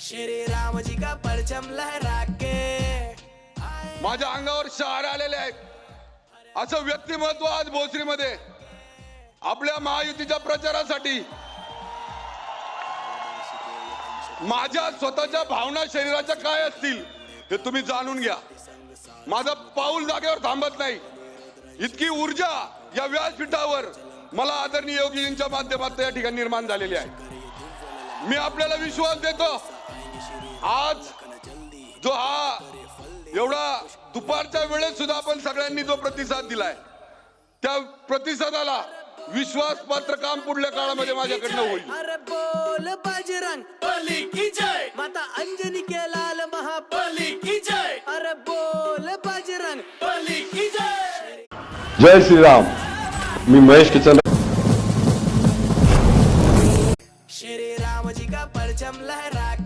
श्री राम जी का परचम लहरा के माझ्या अंगावर शहारे आलेले आहेत असं व्यक्तिमत्व आज भोसरीमध्ये आपल्या महायुतीच्या प्रचारासाठी माझ्या स्वतःच्या भावना शरीराच्या काय असतील हे तुम्ही जाणून घ्या. माझं पाऊल जागेवर थांबत नाही. इतकी ऊर्जा या व्यासपीठावर मला आदरणीय योगीजींच्या माध्यमातून या ठिकाणी निर्माण झालेली आहे. मी आपल्याला विश्वास देतो आज जो हा एवढा दुपारच्या वेळेत सुद्धा आपण सगळ्यांनी जो प्रतिसाद दिलाय त्या प्रतिसादाला विश्वासपात्र काम पुढल्या काळामध्ये माझ्याकडनं होईल. अरे बोल बजरंग बली की जय, माता अंजनी के लाल महाबली की जय. अरे बोल बजरंग बली की जय. जय श्रीराम. मी महेश किचन